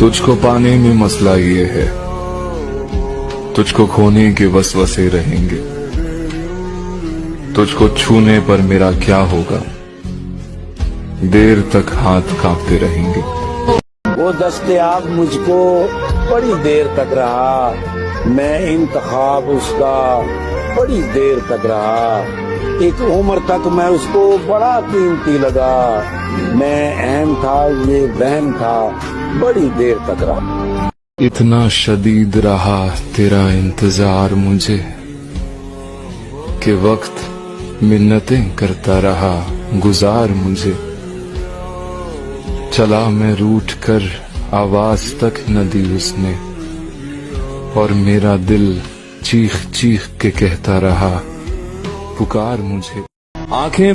तुझको पाने में मसला ये है, तुझको खोने के वसवसे रहेंगे। तुझको छूने पर मेरा क्या होगा, देर तक हाथ कांपते रहेंगे। वो दस्तयाब मुझको बड़ी देर तक रहा, मैं इंतखाब उसका बड़ी देर तक रहा। एक उम्र तक मैं उसको बड़ा कीमती लगा, मैं अहम था ये वहम था, बड़ी देर तक रहा। इतना शदीद रहा तेरा इंतजार मुझे कि वक्त मिन्नतें करता रहा गुजार मुझे। चला मैं रूठ कर आवाज तक न दी उसने, और मेरा दिल चीख चीख के कहता रहा पुकार मुझे। आंखें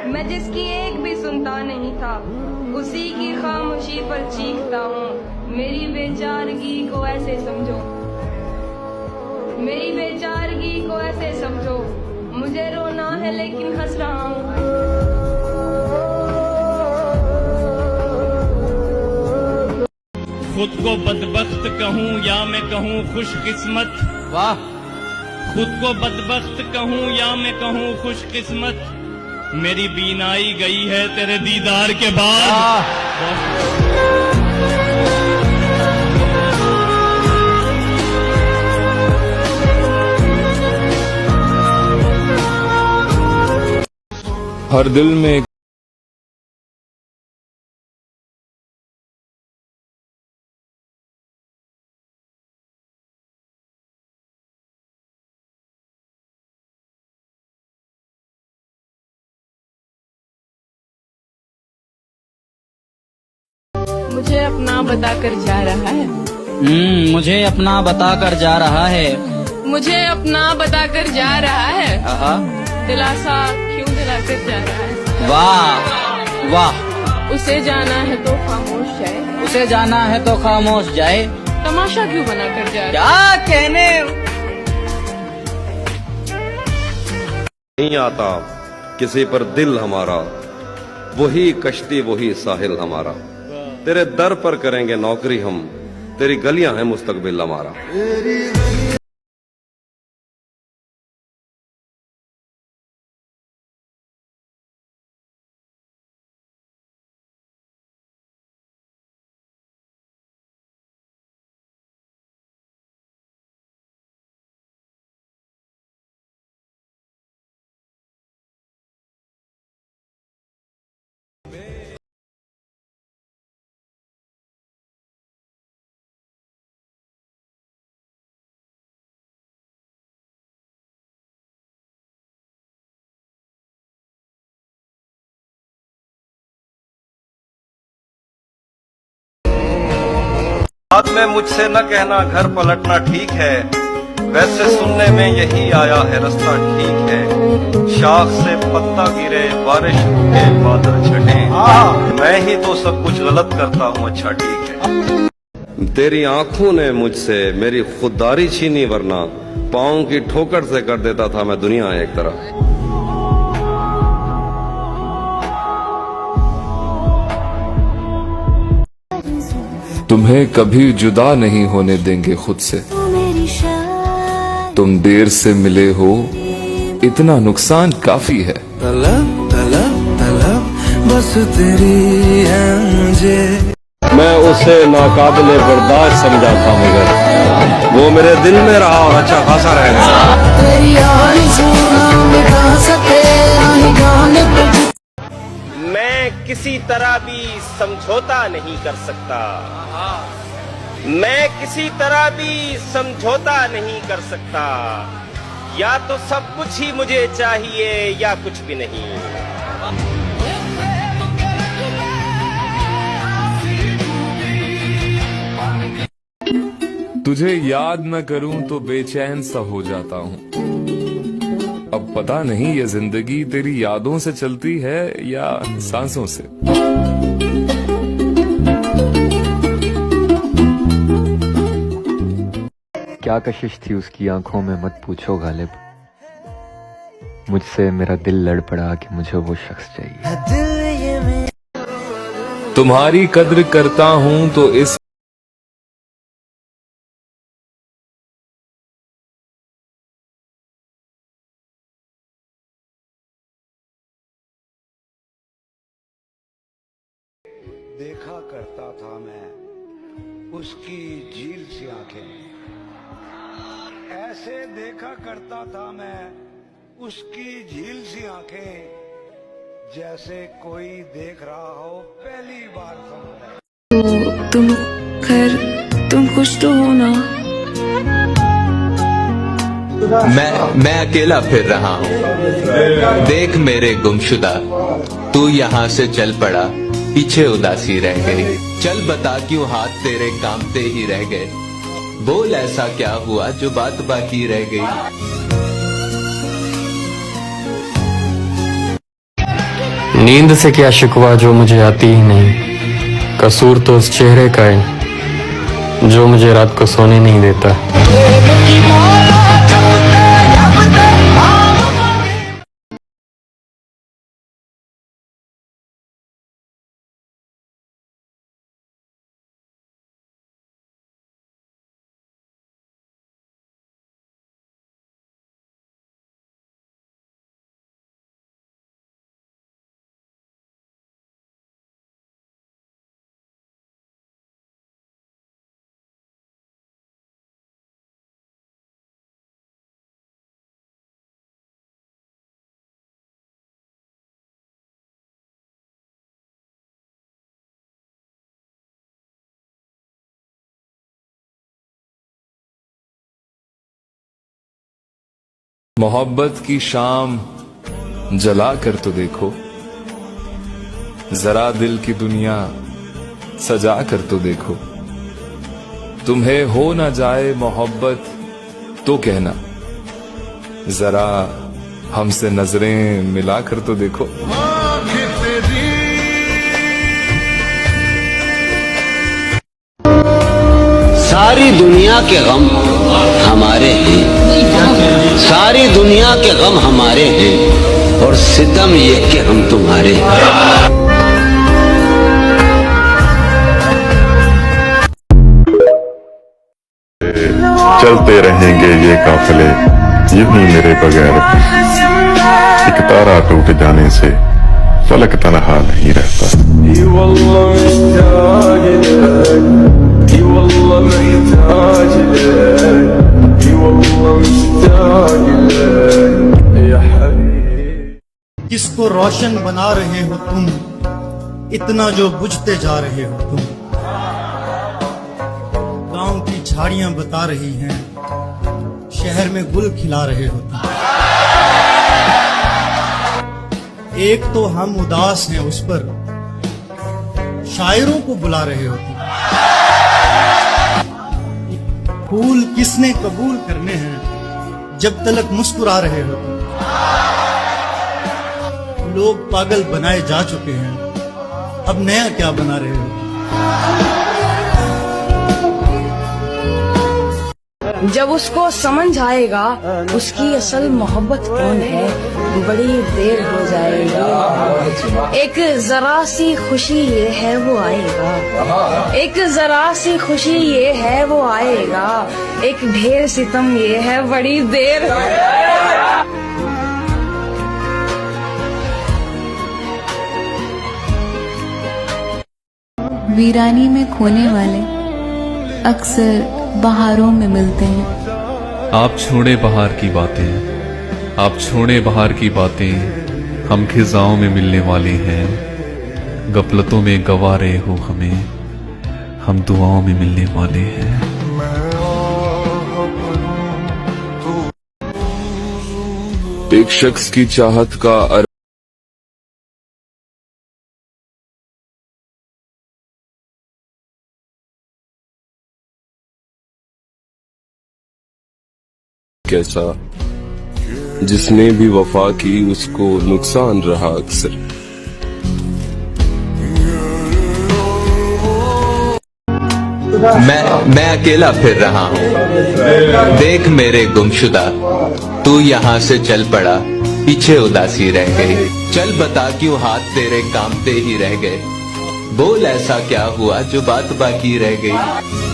मैं जिसकी एक भी सुनता नहीं था, उसी की खामोशी पर चीखता हूँ। मेरी बेचारगी को ऐसे समझो, मेरी बेचारगी को ऐसे समझो। मुझे रोना है लेकिन हंस रहा हूँ। खुद को बदबख्त कहूँ या मैं कहूँ खुशकिस्मत। वाह। खुद को बदबख्त कहूँ या मैं कहूँ खुशकिस्मत, मेरी बीनाई गई है तेरे दीदार के बाद। हर दिल में मुझे अपना बताकर जा रहा है, मुझे अपना बताकर जा रहा है, मुझे अपना बताकर जा रहा है। आहा। दिलासा क्यों दिलाकर जा रहा है। वाह वाह। उसे जाना है तो खामोश जाए, उसे जाना है तो खामोश जाए। तमाशा क्यों बना कर जा रहा है। क्या कहने। नहीं आता किसी पर दिल हमारा, वही कश्ती वही साहिल हमारा। तेरे दर पर करेंगे नौकरी हम, तेरी गलियां हैं मुस्तकबिल हमारा। बाद में मुझसे न कहना घर पलटना ठीक है, वैसे सुनने में यही आया है रास्ता ठीक है। शाख से पत्ता गिरे बारिश रुके बादल छटे, मैं ही तो सब कुछ गलत करता हूँ अच्छा ठीक है। तेरी आंखों ने मुझसे मेरी खुददारी छीनी, वरना पाँव की ठोकर से कर देता था मैं दुनिया एक तरह। तुम्हें कभी जुदा नहीं होने देंगे खुद से। तुम देर से मिले हो, इतना नुकसान काफी है। तलब तलब तलब बस तेरी है मुझे। मैं उसे नाकाबिले बर्दाश्त समझा था, मगर वो मेरे दिल में रहा और अच्छा खासा रह गया। मैं किसी तरह भी समझौता नहीं कर सकता, मैं किसी तरह भी समझौता नहीं कर सकता। या तो सब कुछ ही मुझे चाहिए या कुछ भी नहीं। तुझे याद न करूं तो बेचैन सा हो जाता हूं। अब पता नहीं ये जिंदगी तेरी यादों से चलती है या सांसों से। क्या कशिश थी उसकी आंखों में मत पूछो गालिब, मुझसे मेरा दिल लड़ पड़ा कि मुझे वो शख्स चाहिए। तुम्हारी कद्र करता हूं तो इस देखा करता था मैं उसकी झील सी आंखें, ऐसे देखा करता था मैं उसकी झील सी आंखें, जैसे कोई देख रहा हो पहली बार सामने। तो तुम खैर तुम खुश तो हो ना? मैं अकेला फिर रहा हूँ, देख मेरे गुमशुदा, तू यहाँ से चल पड़ा, पीछे उदासी रह गई। चल बता क्यों हाथ तेरे कांपते ही रह गए, बोल ऐसा क्या हुआ जो बात बाकी रह गई। नींद से क्या शिकवा जो मुझे आती ही नहीं, कसूर तो उस चेहरे का है जो मुझे रात को सोने नहीं देता। मोहब्बत की शाम जला कर तो देखो, जरा दिल की दुनिया सजा कर तो देखो। तुम्हें हो ना जाए मोहब्बत तो कहना, जरा हमसे नजरें मिला कर तो देखो। सारी दुनिया के गम हमारे हैं, सारी दुनिया के गम हमारे हैं, और सितम ये कि हम तुम्हारे हैं। चलते रहेंगे ये काफिले यूं ही मेरे बगैर, एक तारा टूट जाने से फलक तनहा नहीं रहता। किसको रोशन बना रहे हो तुम, इतना जो बुझते जा रहे हो तुम। गांव की झाड़ियां बता रही हैं, शहर में गुल खिला रहे हो तुम। एक तो हम उदास हैं उस पर, शायरों को बुला रहे हो तुम। फूल किसने कबूल करने हैं, जब तलक मुस्कुरा रहे हो तुम। लोग पागल बनाए जा चुके हैं, अब नया क्या बना रहे हो। जब उसको समझ आएगा उसकी असल मोहब्बत कौन है, बड़ी देर हो जाएगी। एक जरा सी खुशी ये है वो आएगा, एक जरा सी खुशी ये है वो आएगा, एक ढेर सितम ये है बड़ी देर। वीरानी में खोने वाले अक्सर बहारों में मिलते हैं। आप छोड़े बहार की बातें, आप छोड़े बहार की बातें, हम खिजाओं में मिलने वाले हैं। गफलतों में गवा रहे हो हमें, हम दुआओं में मिलने वाले हैं। एक शख्स की चाहत का कैसा जिसने भी वफा की उसको नुकसान रहा अक्सर। मैं अकेला फिर रहा हूँ, देख मेरे गुमशुदा, तू यहाँ से चल पड़ा, पीछे उदासी रह गई। चल बता क्यों हाथ तेरे कांपते ही रह गए, बोल ऐसा क्या हुआ जो बात बाकी रह गई।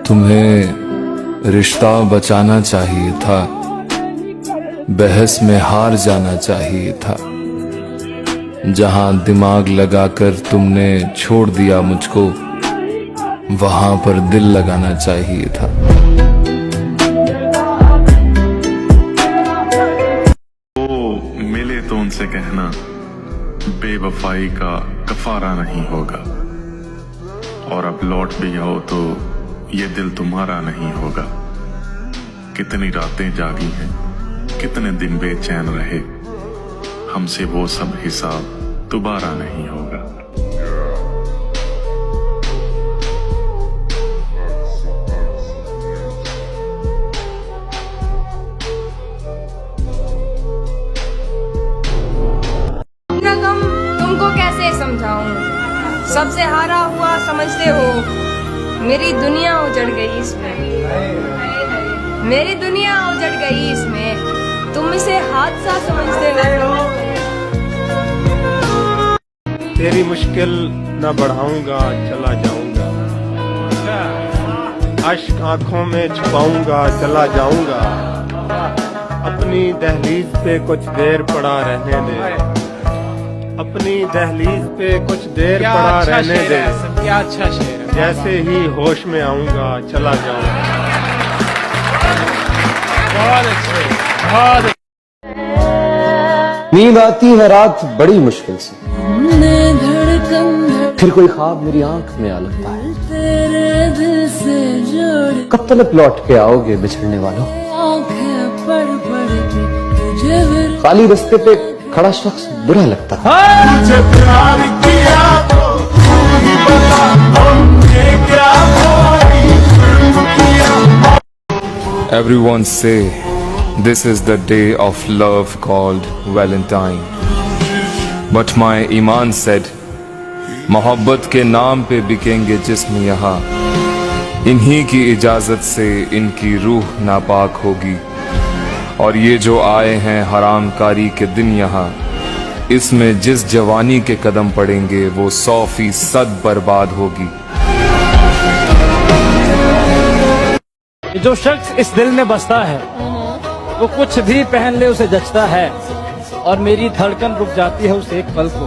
तुम्हें रिश्ता बचाना चाहिए था, बहस में हार जाना चाहिए था। जहां दिमाग लगाकर तुमने छोड़ दिया मुझको, वहां पर दिल लगाना चाहिए था। वो मिले तो उनसे कहना बेवफाई का कफारा नहीं होगा, और अब लौट भी आओ तो ये दिल तुम्हारा नहीं होगा। कितनी रातें जागी हैं, कितने दिन बेचैन रहे, हमसे वो सब हिसाब दोबारा नहीं होगा। अपना गम तुमको कैसे समझाऊं, सबसे हारा हुआ समझते हो। मेरी दुनिया उजड़ गई इसमें, मेरी दुनिया उजड़ गई इसमें, तुम इसे हादसा समझते हो। तेरी मुश्किल न बढ़ाऊंगा, चला जाऊंगा, अश्क आंखों में छुपाऊंगा, चला जाऊंगा। अपनी दहलीज पे कुछ देर पड़ा रहने दे, अपनी दहलीज पे कुछ देर पड़ा रहने दे। क्या अच्छा शेर, जैसे ही होश में आऊंगा, चला जाऊंगा। बहुत अच्छे, बहुत। नींद आती है रात बड़ी मुश्किल से, फिर कोई ख्वाब मेरी आंख में आ लगता है। कब तक लौट के आओगे बिछड़ने वालों, खाली रास्ते पे खड़ा शख्स बुरा लगता है। Everyone say this is the day of love called Valentine, but my Iman said मोहब्बत के नाम पे बिकेंगे जिस्म यहाँ, इन्हीं की इजाजत से इनकी रूह नापाक होगी। और ये जो आए हैं हरामकारी के दिन यहाँ, इसमें जिस जवानी के कदम पड़ेंगे वो 100% बर्बाद होगी। जो शख्स इस दिल में बसता है वो कुछ भी पहन ले उसे जचता है, और मेरी धड़कन रुक जाती है उस एक पल को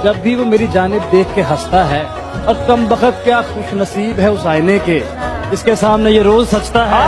जब भी वो मेरी जानिब देख के हंसता है। और कम बखत क्या खुश नसीब है उस आईने के जिसके सामने ये रोज सजता है।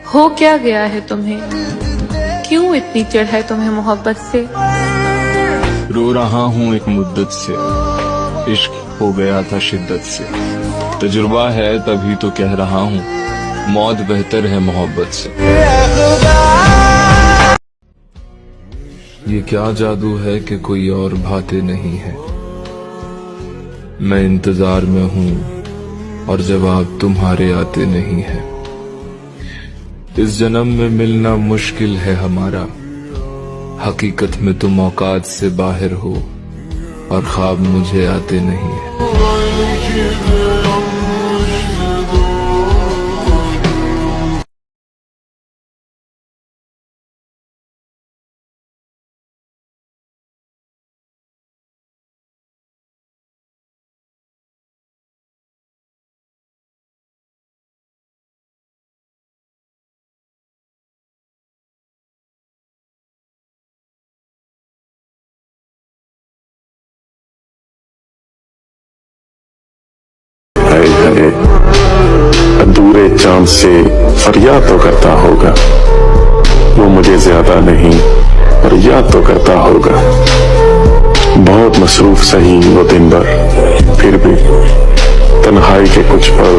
हो क्या गया है तुम्हें, क्यों इतनी चिढ़ है तुम्हें मोहब्बत से। रो रहा हूँ एक मुद्दत से, इश्क हो गया था शिद्दत से। तजुर्बा है तभी तो कह रहा हूँ, मौत बेहतर है मोहब्बत से। ये क्या जादू है कि कोई और भाते नहीं है। मैं इंतजार में हूँ और जवाब तुम्हारे आते नहीं है। इस जन्म में मिलना मुश्किल है हमारा, हकीकत में तुम औकात से बाहर हो और ख्वाब मुझे आते नहीं है। अधूरे चांद से फरियाद तो करता होगा, वो मुझे ज्यादा नहीं पर याद तो करता होगा। बहुत मसरूफ सही वो दिन भर, फिर भी तन्हाई के कुछ पल